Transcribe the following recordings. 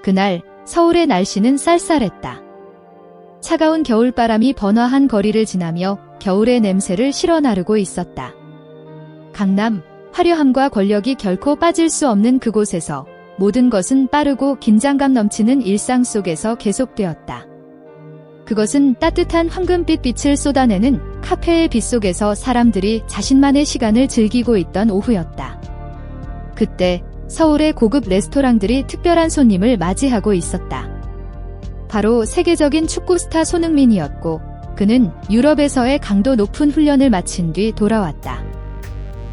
그날 서울의 날씨는 쌀쌀했다. 차가운 겨울바람이 번화한 거리를 지나며 겨울의 냄새를 실어 나르고 있었다. 강남, 화려함과 권력이 결코 빠질 수 없는 그곳에서 모든 것은 빠르고 긴장감 넘치는 일상 속에서 계속되었다. 그것은 따뜻한 황금빛 빛을 쏟아내는 카페의 빛 속에서 사람들이 자신만의 시간을 즐기고 있던 오후였다. 그때 서울의 고급 레스토랑들이 특별한 손님을 맞이하고 있었다. 바로 세계적인 축구 스타 손흥민이었고 그는 유럽에서의 강도 높은 훈련을 마친 뒤 돌아왔다.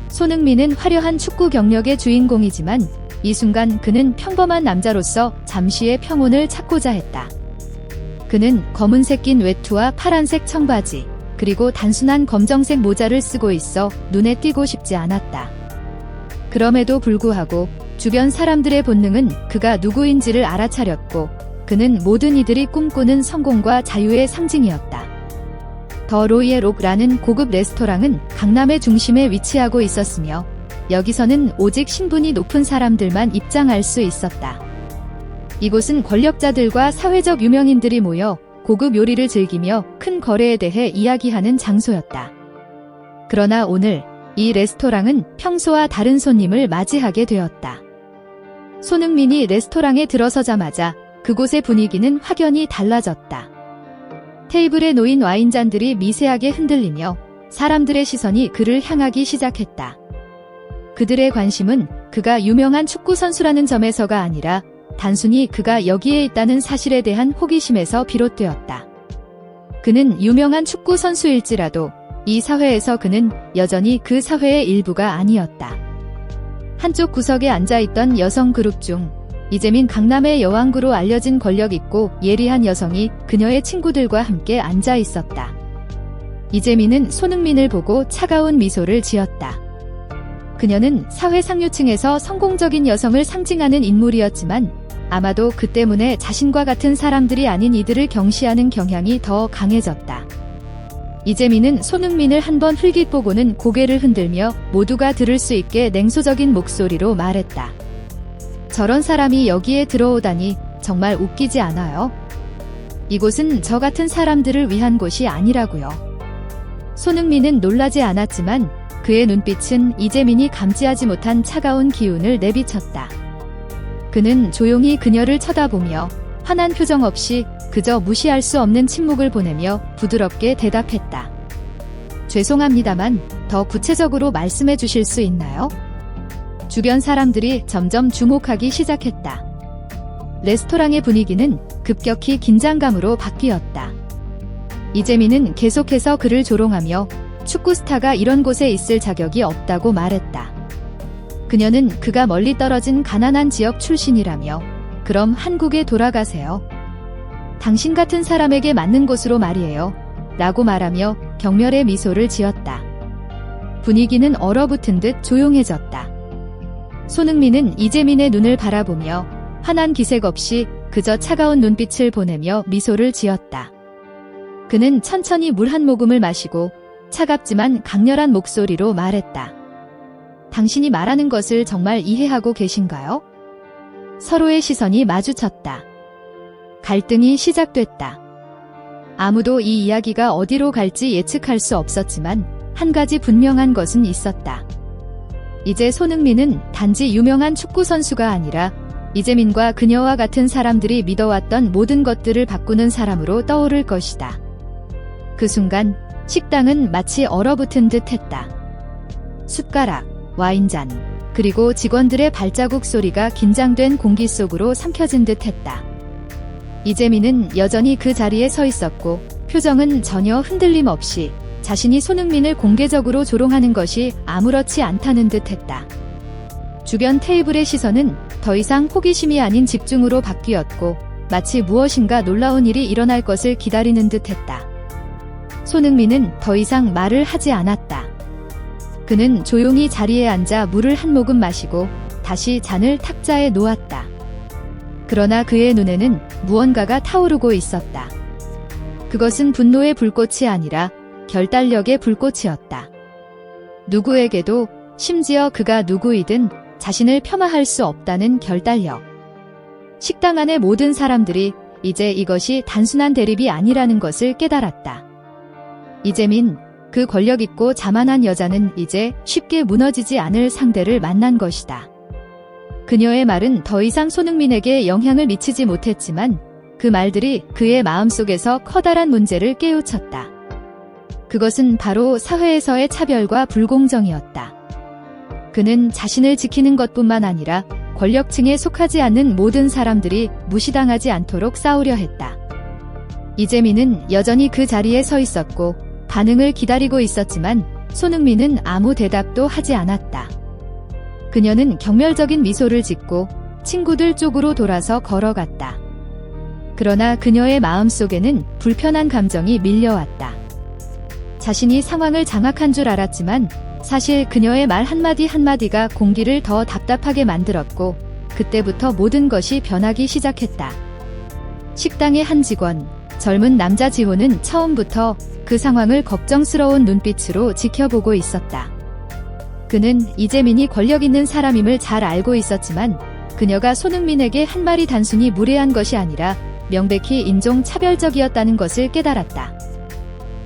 손흥민은 화려한 축구 경력의 주인공이지만 이 순간 그는 평범한 남자로서 잠시의 평온을 찾고자 했다. 그는 검은색 긴 외투와 파란색 청바지, 그리고 단순한 검정색 모자를 쓰고 있어 눈에 띄고 싶지 않았다. 그럼에도 불구하고 주변 사람들의 본능은 그가 누구인지를 알아차렸고 그는 모든 이들이 꿈꾸는 성공과 자유의 상징이었다. 더 로이에록라는 고급 레스토랑은 강남의 중심에 위치하고 있었으며 여기서는 오직 신분이 높은 사람들만 입장할 수 있었다. 이곳은 권력자들과 사회적 유명인들이 모여 고급 요리를 즐기며 큰 거래에 대해 이야기하는 장소였다. 그러나 오늘 이 레스토랑은 평소와 다른 손님을 맞이하게 되었다. 손흥민이 레스토랑에 들어서자마자 그곳의 분위기는 확연히 달라졌다. 테이블에 놓인 와인잔들이 미세하게 흔들리며 사람들의 시선이 그를 향하기 시작했다. 그들의 관심은 그가 유명한 축구 선수라는 점에서가 아니라 단순히 그가 여기에 있다는 사실에 대한 호기심에서 비롯되었다. 그는 유명한 축구 선수일지라도 이 사회에서 그는 여전히 그 사회의 일부가 아니었다. 한쪽 구석에 앉아있던 여성 그룹 중 이재민 강남의 여왕구로 알려진 권력 있고 예리한 여성이 그녀의 친구들과 함께 앉아 있었다. 이재민은 손흥민을 보고 차가운 미소를 지었다. 그녀는 사회 상류층에서 성공적인 여성을 상징하는 인물이었지만 아마도 그 때문에 자신과 같은 사람들이 아닌 이들을 경시하는 경향이 더 강해졌다. 이재민은 손흥민을 한번 흘깃 보고는 고개를 흔들며 모두가 들을 수 있게 냉소적인 목소리로 말했다. 저런 사람이 여기에 들어오다니 정말 웃기지 않아요? 이곳은 저 같은 사람들을 위한 곳이 아니라고요. 손흥민은 놀라지 않았지만 그의 눈빛은 이재민이 감지하지 못한 차가운 기운을 내비쳤다. 그는 조용히 그녀를 쳐다보며 환한 표정 없이 그저 무시할 수 없는 침묵을 보내며 부드럽게 대답했다. 죄송합니다만 더 구체적으로 말씀해 주실 수 있나요? 주변 사람들이 점점 주목하기 시작했다. 레스토랑의 분위기는 급격히 긴장감으로 바뀌었다. 이재민은 계속해서 그를 조롱하며 축구 스타가 이런 곳에 있을 자격이 없다고 말했다. 그녀는 그가 멀리 떨어진 가난한 지역 출신이라며 그럼 한국에 돌아가세요. 당신 같은 사람에게 맞는 곳으로 말이에요. 라고 말하며 경멸의 미소를 지었다. 분위기는 얼어붙은 듯 조용해졌다. 손흥민은 이재민의 눈을 바라보며 환한 기색 없이 그저 차가운 눈빛을 보내며 미소를 지었다. 그는 천천히 물 한 모금을 마시고 차갑지만 강렬한 목소리로 말했다. 당신이 말하는 것을 정말 이해하고 계신가요? 서로의 시선이 마주쳤다. 갈등이 시작됐다. 아무도 이 이야기가 어디로 갈지 예측할 수 없었지만 한 가지 분명한 것은 있었다. 이제 손흥민은 단지 유명한 축구 선수가 아니라 이재민과 그녀와 같은 사람들이 믿어왔던 모든 것들을 바꾸는 사람으로 떠오를 것이다. 그 순간 식당은 마치 얼어붙은 듯 했다. 숟가락, 와인잔, 그리고 직원들의 발자국 소리가 긴장된 공기 속으로 삼켜진 듯 했다. 이재민은 여전히 그 자리에 서 있었고 표정은 전혀 흔들림 없이 자신이 손흥민을 공개적으로 조롱하는 것이 아무렇지 않다는 듯 했다. 주변 테이블의 시선은 더 이상 호기심이 아닌 집중으로 바뀌었고 마치 무엇인가 놀라운 일이 일어날 것을 기다리는 듯 했다. 손흥민은 더 이상 말을 하지 않았다. 그는 조용히 자리에 앉아 물을 한 모금 마시고 다시 잔을 탁자에 놓았다. 그러나 그의 눈에는 무언가가 타오르고 있었다. 그것은 분노의 불꽃이 아니라 결단력의 불꽃이었다. 누구에게도, 심지어 그가 누구이든 자신을 폄하할 수 없다는 결단력. 식당 안의 모든 사람들이 이제 이것이 단순한 대립이 아니라는 것을 깨달았다. 이재민, 그 권력있고 자만한 여자는 이제 쉽게 무너지지 않을 상대를 만난 것이다. 그녀의 말은 더 이상 손흥민에게 영향을 미치지 못했지만 그 말들이 그의 마음속에서 커다란 문제를 깨우쳤다. 그것은 바로 사회에서의 차별과 불공정이었다. 그는 자신을 지키는 것뿐만 아니라 권력층에 속하지 않는 모든 사람들이 무시당하지 않도록 싸우려 했다. 이재민은 여전히 그 자리에 서 있었고 반응을 기다리고 있었지만 손흥민은 아무 대답도 하지 않았다. 그녀는 경멸적인 미소를 짓고 친구들 쪽으로 돌아서 걸어갔다. 그러나 그녀의 마음속에는 불편한 감정이 밀려왔다. 자신이 상황을 장악한 줄 알았지만 사실 그녀의 말 한마디 한마디가 공기를 더 답답하게 만들었고 그때부터 모든 것이 변하기 시작했다. 식당의 한 직원, 젊은 남자 지호는 처음부터 그 상황을 걱정스러운 눈빛으로 지켜보고 있었다. 그는 이재민이 권력 있는 사람임을 잘 알고 있었지만 그녀가 손흥민에게 한 말이 단순히 무례한 것이 아니라 명백히 인종차별적이었다는 것을 깨달았다.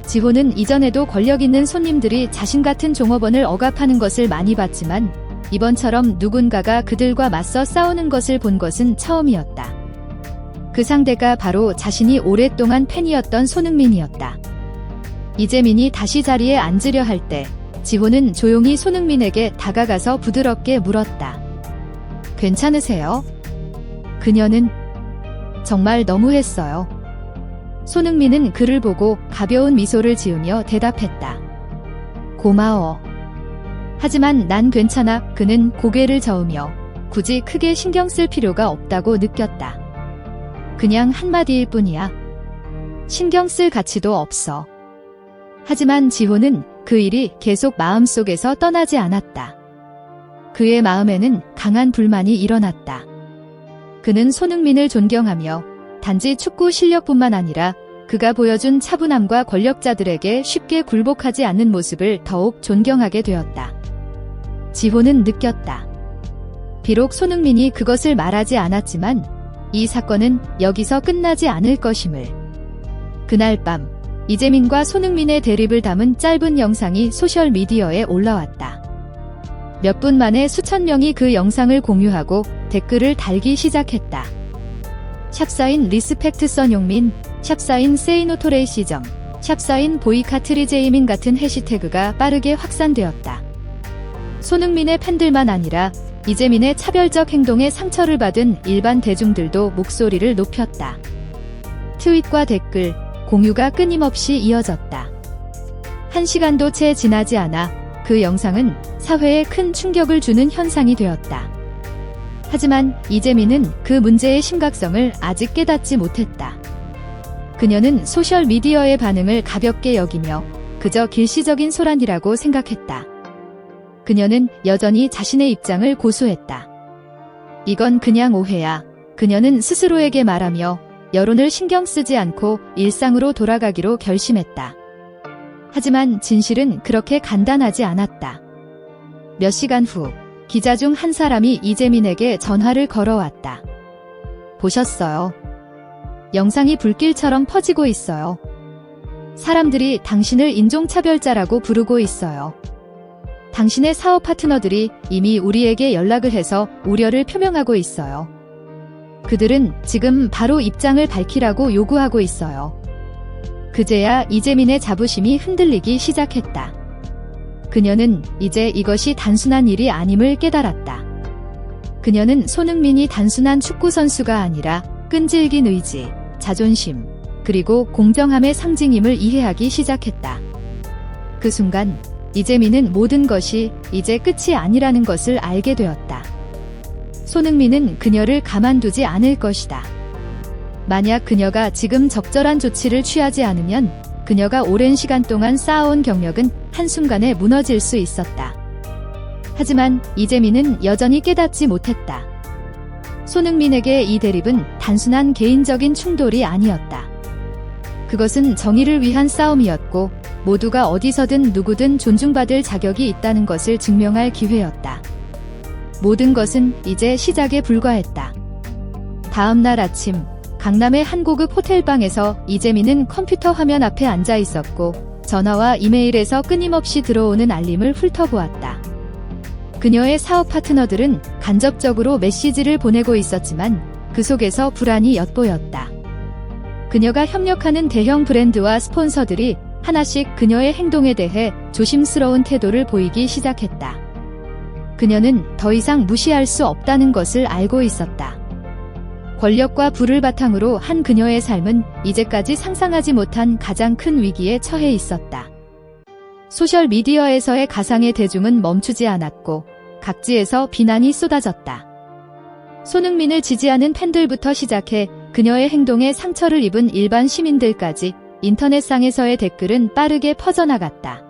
지호는 이전에도 권력 있는 손님들이 자신 같은 종업원을 억압하는 것을 많이 봤지만 이번처럼 누군가가 그들과 맞서 싸우는 것을 본 것은 처음이었다. 그 상대가 바로 자신이 오랫동안 팬이었던 손흥민이었다. 이재민이 다시 자리에 앉으려 할 때 지호는 조용히 손흥민에게 다가가서 부드럽게 물었다. 괜찮으세요? 그녀는 정말 너무했어요. 손흥민은 그를 보고 가벼운 미소를 지으며 대답했다. 고마워. 하지만 난 괜찮아. 그는 고개를 저으며 굳이 크게 신경 쓸 필요가 없다고 느꼈다. 그냥 한마디일 뿐이야. 신경 쓸 가치도 없어. 하지만 지호는 그 일이 계속 마음속에서 떠나지 않았다. 그의 마음에는 강한 불만이 일어났다. 그는 손흥민을 존경하며 단지 축구 실력뿐만 아니라 그가 보여준 차분함과 권력자들에게 쉽게 굴복하지 않는 모습을 더욱 존경하게 되었다. 지호는 느꼈다. 비록 손흥민이 그것을 말하지 않았지만 이 사건은 여기서 끝나지 않을 것임을. 그날 밤 이재민과 손흥민의 대립을 담은 짧은 영상이 소셜미디어에 올라왔다. 몇 분 만에 수천 명이 그 영상을 공유하고 댓글을 달기 시작했다. 샵사인 리스펙트 선용민, 샵사인 세이노토레이시정, 샵사인 보이카트리제이민 같은 해시태그가 빠르게 확산되었다. 손흥민의 팬들만 아니라 이재민의 차별적 행동에 상처를 받은 일반 대중들도 목소리를 높였다. 트윗과 댓글, 공유가 끊임없이 이어졌다. 1시간도 채 지나지 않아 그 영상은 사회에 큰 충격을 주는 현상이 되었다. 하지만 이재민은 그 문제의 심각성을 아직 깨닫지 못했다. 그녀는 소셜미디어의 반응을 가볍게 여기며 그저 일시적인 소란이라고 생각했다. 그녀는 여전히 자신의 입장을 고수했다. 이건 그냥 오해야. 그녀는 스스로에게 말하며 여론을 신경 쓰지 않고 일상으로 돌아가기로 결심했다. 하지만 진실은 그렇게 간단하지 않았다. 몇 시간 후 기자 중 한 사람이 이재민에게 전화를 걸어왔다. 보셨어요? 영상이 불길처럼 퍼지고 있어요. 사람들이 당신을 인종차별자라고 부르고 있어요. 당신의 사업 파트너들이 이미 우리에게 연락을 해서 우려를 표명하고 있어요. 그들은 지금 바로 입장을 밝히라고 요구하고 있어요. 그제야 이재민의 자부심이 흔들리기 시작했다. 그녀는 이제 이것이 단순한 일이 아님을 깨달았다. 그녀는 손흥민이 단순한 축구 선수가 아니라 끈질긴 의지, 자존심, 그리고 공정함의 상징임을 이해하기 시작했다. 그 순간 이재민은 모든 것이 이제 끝이 아니라는 것을 알게 되었다. 손흥민은 그녀를 가만두지 않을 것이다. 만약 그녀가 지금 적절한 조치를 취하지 않으면 그녀가 오랜 시간 동안 쌓아온 경력은 한순간에 무너질 수 있었다. 하지만 이재민은 여전히 깨닫지 못했다. 손흥민에게 이 대립은 단순한 개인적인 충돌이 아니었다. 그것은 정의를 위한 싸움이었고 모두가 어디서든 누구든 존중받을 자격이 있다는 것을 증명할 기회였다. 모든 것은 이제 시작에 불과했다. 다음 날 아침, 강남의 한 고급 호텔방에서 이재민은 컴퓨터 화면 앞에 앉아 있었고 전화와 이메일에서 끊임없이 들어오는 알림을 훑어보았다. 그녀의 사업 파트너들은 간접적으로 메시지를 보내고 있었지만 그 속에서 불안이 엿보였다. 그녀가 협력하는 대형 브랜드와 스폰서들이 하나씩 그녀의 행동에 대해 조심스러운 태도를 보이기 시작했다. 그녀는 더 이상 무시할 수 없다는 것을 알고 있었다. 권력과 부를 바탕으로 한 그녀의 삶은 이제까지 상상하지 못한 가장 큰 위기에 처해 있었다. 소셜미디어에서의 가상의 대중은 멈추지 않았고 각지에서 비난이 쏟아졌다. 손흥민을 지지하는 팬들부터 시작해 그녀의 행동에 상처를 입은 일반 시민들까지 인터넷상에서의 댓글은 빠르게 퍼져나갔다.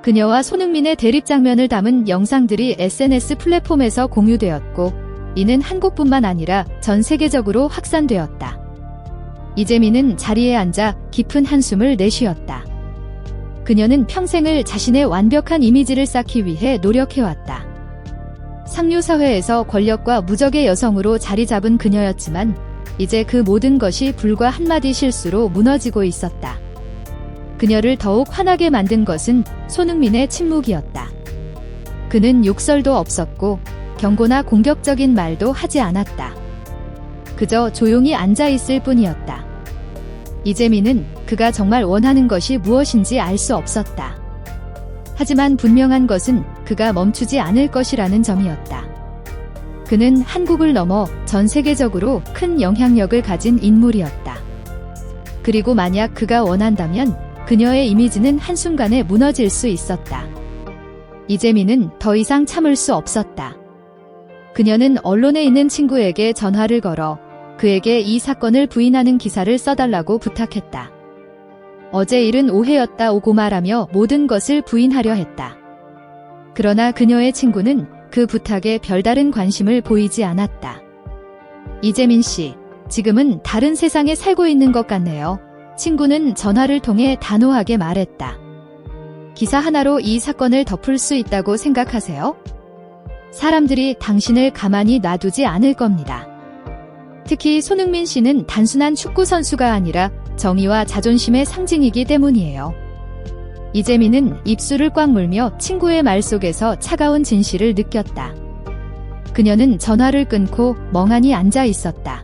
그녀와 손흥민의 대립 장면을 담은 영상들이 SNS 플랫폼에서 공유되었고 이는 한국뿐만 아니라 전 세계적으로 확산되었다. 이재민은 자리에 앉아 깊은 한숨을 내쉬었다. 그녀는 평생을 자신의 완벽한 이미지를 쌓기 위해 노력해왔다. 상류사회에서 권력과 무적의 여성으로 자리 잡은 그녀였지만 이제 그 모든 것이 불과 한마디 실수로 무너지고 있었다. 그녀를 더욱 화나게 만든 것은 손흥민의 침묵이었다. 그는 욕설도 없었고 경고나 공격적인 말도 하지 않았다. 그저 조용히 앉아 있을 뿐이었다. 이재민은 그가 정말 원하는 것이 무엇인지 알 수 없었다. 하지만 분명한 것은 그가 멈추지 않을 것이라는 점이었다. 그는 한국을 넘어 전 세계적으로 큰 영향력을 가진 인물이었다. 그리고 만약 그가 원한다면 그녀의 이미지는 한순간에 무너질 수 있었다. 이재민은 더 이상 참을 수 없었다. 그녀는 언론에 있는 친구에게 전화를 걸어 그에게 이 사건을 부인하는 기사를 써달라고 부탁했다. 어제 일은 오해였다고 말하며 모든 것을 부인하려 했다. 그러나 그녀의 친구는 그 부탁에 별다른 관심을 보이지 않았다. 이재민 씨, 지금은 다른 세상에 살고 있는 것 같네요. 친구는 전화를 통해 단호하게 말했다. 기사 하나로 이 사건을 덮을 수 있다고 생각하세요? 사람들이 당신을 가만히 놔두지 않을 겁니다. 특히 손흥민 씨는 단순한 축구 선수가 아니라 정의와 자존심의 상징이기 때문이에요. 이재민은 입술을 꽉 물며 친구의 말 속에서 차가운 진실을 느꼈다. 그녀는 전화를 끊고 멍하니 앉아 있었다.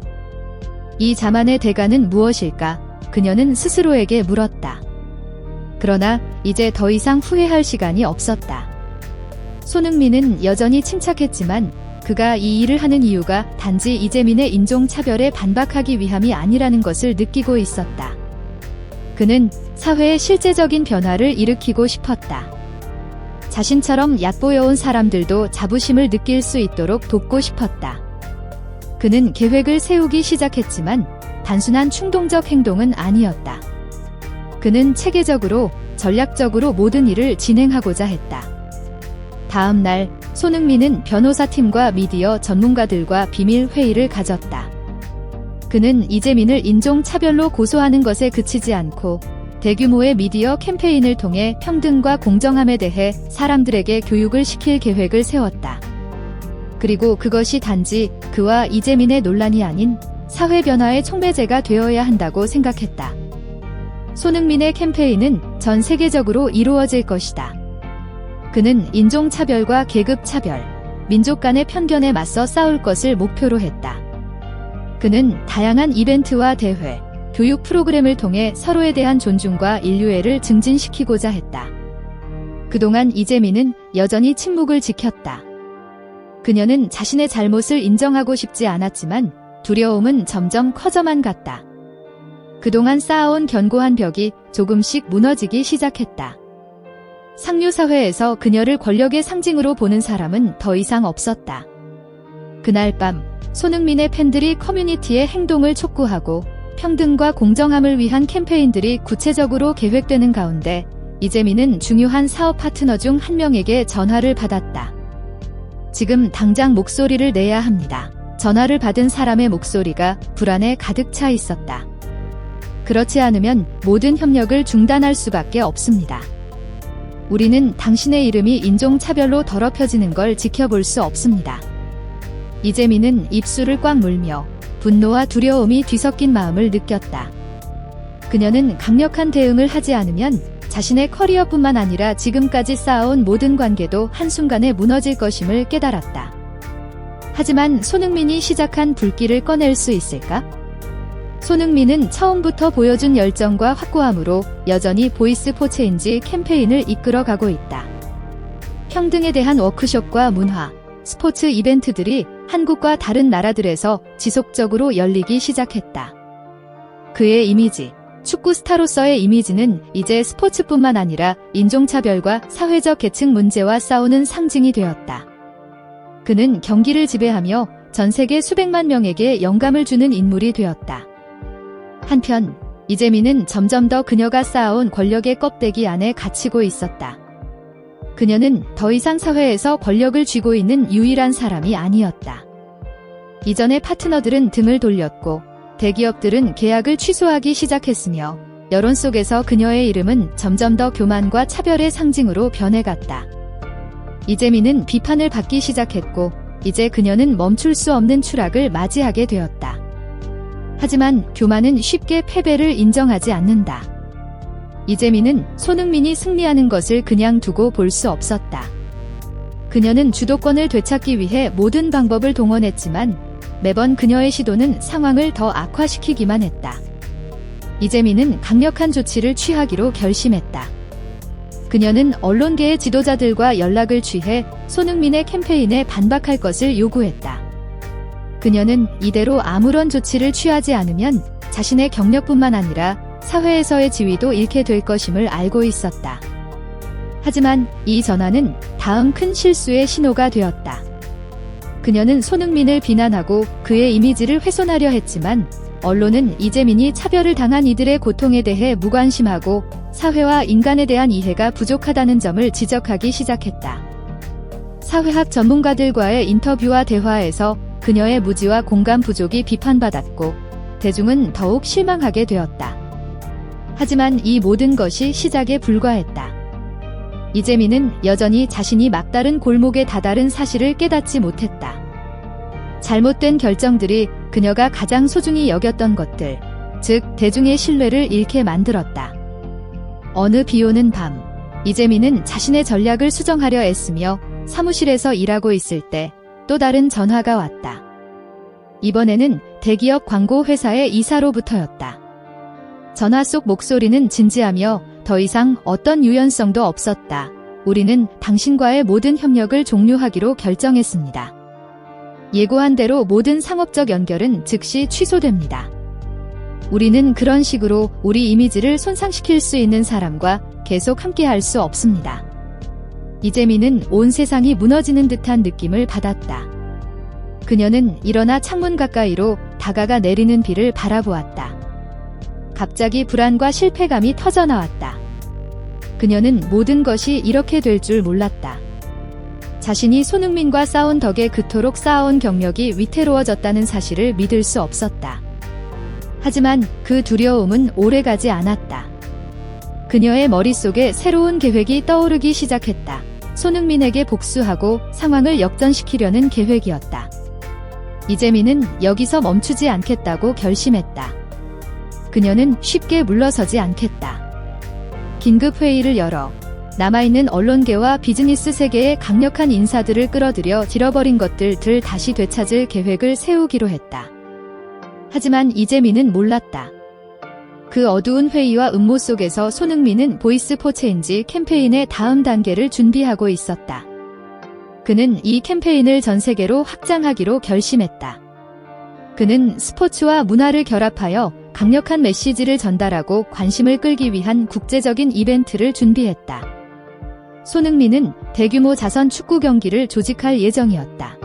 이 자만의 대가는 무엇일까? 그녀는 스스로에게 물었다. 그러나 이제 더 이상 후회할 시간이 없었다. 손흥민은 여전히 침착했지만 그가 이 일을 하는 이유가 단지 이재민의 인종차별에 반박하기 위함이 아니라는 것을 느끼고 있었다. 그는 사회의 실제적인 변화를 일으키고 싶었다. 자신처럼 얕보여온 사람들도 자부심을 느낄 수 있도록 돕고 싶었다. 그는 계획을 세우기 시작했지만 단순한 충동적 행동은 아니었다. 그는 체계적으로, 전략적으로 모든 일을 진행하고자 했다. 다음 날 손흥민은 변호사팀과 미디어 전문가들과 비밀 회의를 가졌다. 그는 이재민을 인종차별로 고소하는 것에 그치지 않고 대규모의 미디어 캠페인을 통해 평등과 공정함에 대해 사람들에게 교육을 시킬 계획을 세웠다. 그리고 그것이 단지 그와 이재민의 논란이 아닌 사회 변화의 촉매제가 되어야 한다고 생각했다. 손흥민의 캠페인은 전 세계적으로 이루어질 것이다. 그는 인종차별과 계급차별, 민족 간의 편견에 맞서 싸울 것을 목표로 했다. 그는 다양한 이벤트와 대회, 교육 프로그램을 통해 서로에 대한 존중과 인류애를 증진시키고자 했다. 그동안 이재민은 여전히 침묵을 지켰다. 그녀는 자신의 잘못을 인정하고 싶지 않았지만 두려움은 점점 커져만 갔다. 그동안 쌓아온 견고한 벽이 조금씩 무너지기 시작했다. 상류사회에서 그녀를 권력의 상징으로 보는 사람은 더 이상 없었다. 그날 밤 손흥민의 팬들이 커뮤니티의 행동을 촉구하고 평등과 공정함을 위한 캠페인들이 구체적으로 계획되는 가운데 이재민은 중요한 사업 파트너 중 한 명에게 전화를 받았다. 지금 당장 목소리를 내야 합니다. 전화를 받은 사람의 목소리가 불안에 가득 차 있었다. 그렇지 않으면 모든 협력을 중단할 수밖에 없습니다. 우리는 당신의 이름이 인종차별로 더럽혀지는 걸 지켜볼 수 없습니다. 이재민은 입술을 꽉 물며 분노와 두려움이 뒤섞인 마음을 느꼈다. 그녀는 강력한 대응을 하지 않으면 자신의 커리어뿐만 아니라 지금까지 쌓아온 모든 관계도 한순간에 무너질 것임을 깨달았다. 하지만 손흥민이 시작한 불길을 꺼낼 수 있을까? 손흥민은 처음부터 보여준 열정과 확고함으로 여전히 보이스 포 체인지 캠페인을 이끌어가고 있다. 평등에 대한 워크숍과 문화, 스포츠 이벤트들이 한국과 다른 나라들에서 지속적으로 열리기 시작했다. 그의 이미지, 축구 스타로서의 이미지는 이제 스포츠뿐만 아니라 인종차별과 사회적 계층 문제와 싸우는 상징이 되었다. 그는 경기를 지배하며 전 세계 수백만 명에게 영감을 주는 인물이 되었다. 한편 이재민은 점점 더 그녀가 쌓아온 권력의 껍데기 안에 갇히고 있었다. 그녀는 더 이상 사회에서 권력을 쥐고 있는 유일한 사람이 아니었다. 이전의 파트너들은 등을 돌렸고 대기업들은 계약을 취소하기 시작했으며 여론 속에서 그녀의 이름은 점점 더 교만과 차별의 상징으로 변해갔다. 이재민은 비판을 받기 시작했고 이제 그녀는 멈출 수 없는 추락을 맞이하게 되었다. 하지만 교만은 쉽게 패배를 인정하지 않는다. 이재민은 손흥민이 승리하는 것을 그냥 두고 볼 수 없었다. 그녀는 주도권을 되찾기 위해 모든 방법을 동원했지만 매번 그녀의 시도는 상황을 더 악화시키기만 했다. 이재민은 강력한 조치를 취하기로 결심했다. 그녀는 언론계의 지도자들과 연락을 취해 손흥민의 캠페인에 반박할 것을 요구했다. 그녀는 이대로 아무런 조치를 취하지 않으면 자신의 경력뿐만 아니라 사회에서의 지위도 잃게 될 것임을 알고 있었다. 하지만 이 전화는 다음 큰 실수의 신호가 되었다. 그녀는 손흥민을 비난하고 그의 이미지를 훼손하려 했지만 언론은 이재민이 차별을 당한 이들의 고통에 대해 무관심하고 사회와 인간에 대한 이해가 부족하다는 점을 지적하기 시작했다. 사회학 전문가들과의 인터뷰와 대화에서 그녀의 무지와 공감 부족이 비판받았고 대중은 더욱 실망하게 되었다. 하지만 이 모든 것이 시작에 불과했다. 이재민은 여전히 자신이 막다른 골목에 다다른 사실을 깨닫지 못했다. 잘못된 결정들이 그녀가 가장 소중히 여겼던 것들, 즉 대중의 신뢰를 잃게 만들었다. 어느 비오는 밤, 이재민은 자신의 전략을 수정하려 애쓰며 사무실에서 일하고 있을 때 또 다른 전화가 왔다. 이번에는 대기업 광고 회사의 이사로부터였다. 전화 속 목소리는 진지하며 더 이상 어떤 유연성도 없었다. 우리는 당신과의 모든 협력을 종료하기로 결정했습니다. 예고한 대로 모든 상업적 연결은 즉시 취소됩니다. 우리는 그런 식으로 우리 이미지를 손상시킬 수 있는 사람과 계속 함께할 수 없습니다. 이재민은 온 세상이 무너지는 듯한 느낌을 받았다. 그녀는 일어나 창문 가까이로 다가가 내리는 비를 바라보았다. 갑자기 불안과 실패감이 터져나왔다. 그녀는 모든 것이 이렇게 될 줄 몰랐다. 자신이 손흥민과 싸운 덕에 그토록 쌓아온 경력이 위태로워졌다는 사실을 믿을 수 없었다. 하지만 그 두려움은 오래가지 않았다. 그녀의 머릿속에 새로운 계획이 떠오르기 시작했다. 손흥민에게 복수하고 상황을 역전시키려는 계획이었다. 이재민은 여기서 멈추지 않겠다고 결심했다. 그녀는 쉽게 물러서지 않겠다. 긴급 회의를 열어 남아있는 언론계와 비즈니스 세계의 강력한 인사들을 끌어들여 잃어버린 것들을 다시 되찾을 계획을 세우기로 했다. 하지만 이재민은 몰랐다. 그 어두운 회의와 음모 속에서 손흥민은 보이스 포 체인지 캠페인의 다음 단계를 준비하고 있었다. 그는 이 캠페인을 전 세계로 확장하기로 결심했다. 그는 스포츠와 문화를 결합하여 강력한 메시지를 전달하고 관심을 끌기 위한 국제적인 이벤트를 준비했다. 손흥민은 대규모 자선 축구 경기를 조직할 예정이었다.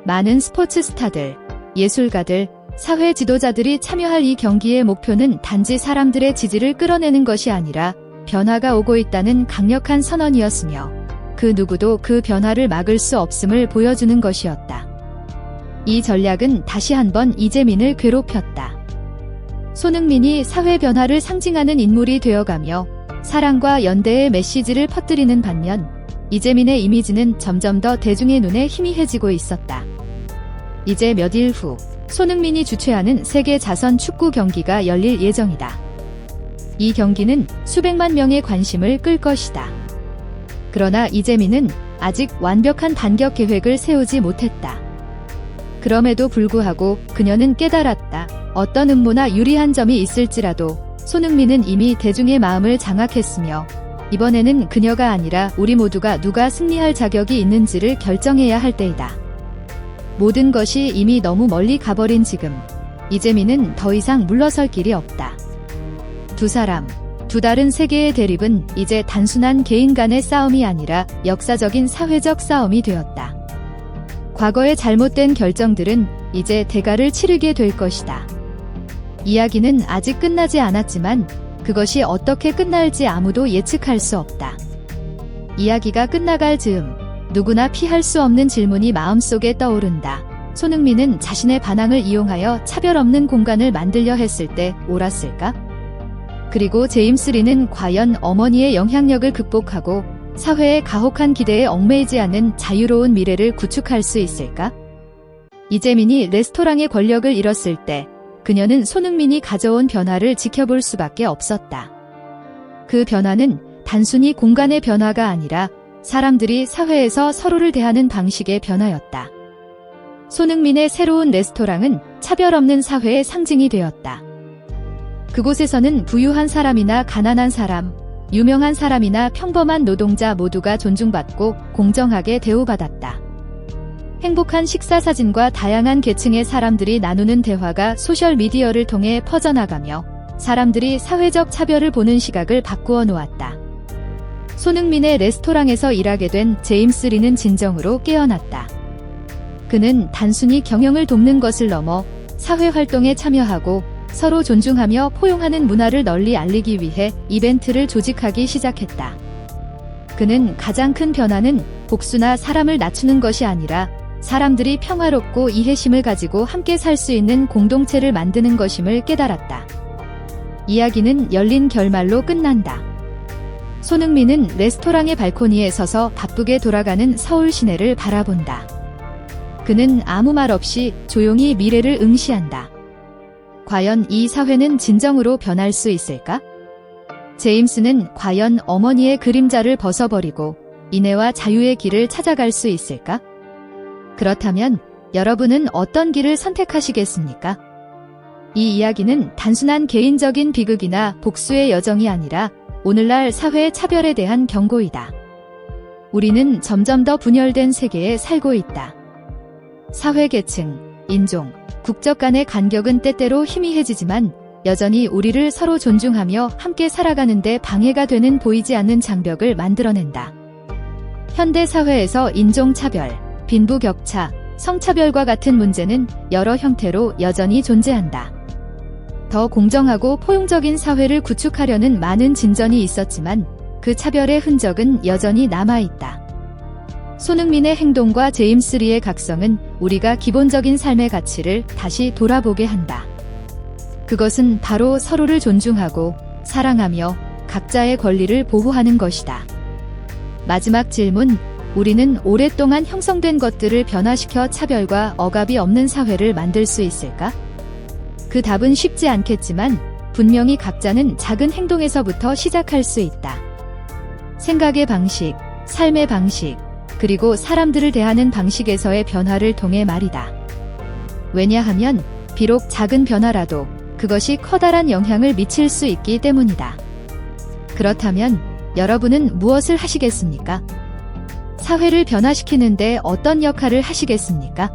많은 스포츠 스타들, 예술가들, 사회 지도자들이 참여할 이 경기의 목표는 단지 사람들의 지지를 끌어내는 것이 아니라 변화가 오고 있다는 강력한 선언이었으며 그 누구도 그 변화를 막을 수 없음을 보여주는 것이었다. 이 전략은 다시 한번 이재민을 괴롭혔다. 손흥민이 사회 변화를 상징하는 인물이 되어가며 사랑과 연대의 메시지를 퍼뜨리는 반면 이재민의 이미지는 점점 더 대중의 눈에 희미해지고 있었다. 이제 몇 일 후 손흥민이 주최하는 세계 자선 축구 경기가 열릴 예정이다. 이 경기는 수백만 명의 관심을 끌 것이다. 그러나 이재민은 아직 완벽한 반격 계획을 세우지 못했다. 그럼에도 불구하고 그녀는 깨달았다. 어떤 음모나 유리한 점이 있을지라도 손흥민은 이미 대중의 마음을 장악했으며 이번에는 그녀가 아니라 우리 모두가 누가 승리할 자격이 있는지를 결정해야 할 때이다. 모든 것이 이미 너무 멀리 가버린 지금 이재민은 더 이상 물러설 길이 없다. 두 사람, 두 다른 세계의 대립은 이제 단순한 개인 간의 싸움이 아니라 역사적인 사회적 싸움이 되었다. 과거의 잘못된 결정들은 이제 대가를 치르게 될 것이다. 이야기는 아직 끝나지 않았지만 그것이 어떻게 끝날지 아무도 예측할 수 없다. 이야기가 끝나갈 즈음 누구나 피할 수 없는 질문이 마음속에 떠오른다. 손흥민은 자신의 반항을 이용하여 차별 없는 공간을 만들려 했을 때 옳았을까? 그리고 제임스 리는 과연 어머니의 영향력을 극복하고 사회의 가혹한 기대에 얽매이지 않는 자유로운 미래를 구축할 수 있을까? 이재민이 레스토랑의 권력을 잃었을 때 그녀는 손흥민이 가져온 변화를 지켜볼 수밖에 없었다. 그 변화는 단순히 공간의 변화가 아니라 사람들이 사회에서 서로를 대하는 방식의 변화였다. 손흥민의 새로운 레스토랑은 차별 없는 사회의 상징이 되었다. 그곳에서는 부유한 사람이나 가난한 사람, 유명한 사람이나 평범한 노동자 모두가 존중받고 공정하게 대우받았다. 행복한 식사 사진과 다양한 계층의 사람들이 나누는 대화가 소셜미디어를 통해 퍼져나가며 사람들이 사회적 차별을 보는 시각을 바꾸어 놓았다. 손흥민의 레스토랑에서 일하게 된 제임스 리는 진정으로 깨어났다. 그는 단순히 경영을 돕는 것을 넘어 사회활동에 참여하고 서로 존중하며 포용하는 문화를 널리 알리기 위해 이벤트를 조직하기 시작했다. 그는 가장 큰 변화는 복수나 사람을 낮추는 것이 아니라 사람들이 평화롭고 이해심을 가지고 함께 살 수 있는 공동체를 만드는 것임을 깨달았다. 이야기는 열린 결말로 끝난다. 손흥민은 레스토랑의 발코니에 서서 바쁘게 돌아가는 서울 시내를 바라본다. 그는 아무 말 없이 조용히 미래를 응시한다. 과연 이 사회는 진정으로 변할 수 있을까? 제임스는 과연 어머니의 그림자를 벗어버리고 인애와 자유의 길을 찾아갈 수 있을까? 그렇다면 여러분은 어떤 길을 선택하시겠습니까? 이 이야기는 단순한 개인적인 비극이나 복수의 여정이 아니라 오늘날 사회의 차별에 대한 경고이다. 우리는 점점 더 분열된 세계에 살고 있다. 사회 계층, 인종, 국적 간의 간격은 때때로 희미해지지만 여전히 우리를 서로 존중하며 함께 살아가는 데 방해가 되는 보이지 않는 장벽을 만들어낸다. 현대 사회에서 인종차별, 빈부격차, 성차별과 같은 문제는 여러 형태로 여전히 존재한다. 더 공정하고 포용적인 사회를 구축하려는 많은 진전이 있었지만 그 차별의 흔적은 여전히 남아있다. 손흥민의 행동과 제임스 리의 각성은 우리가 기본적인 삶의 가치를 다시 돌아보게 한다. 그것은 바로 서로를 존중하고 사랑하며 각자의 권리를 보호하는 것이다. 마지막 질문, 우리는 오랫동안 형성된 것들을 변화시켜 차별과 억압이 없는 사회를 만들 수 있을까? 그 답은 쉽지 않겠지만 분명히 각자는 작은 행동에서부터 시작할 수 있다. 생각의 방식, 삶의 방식, 그리고 사람들을 대하는 방식에서의 변화를 통해 말이다. 왜냐하면 비록 작은 변화라도 그것이 커다란 영향을 미칠 수 있기 때문이다. 그렇다면 여러분은 무엇을 하시겠습니까? 사회를 변화시키는데 어떤 역할을 하시겠습니까?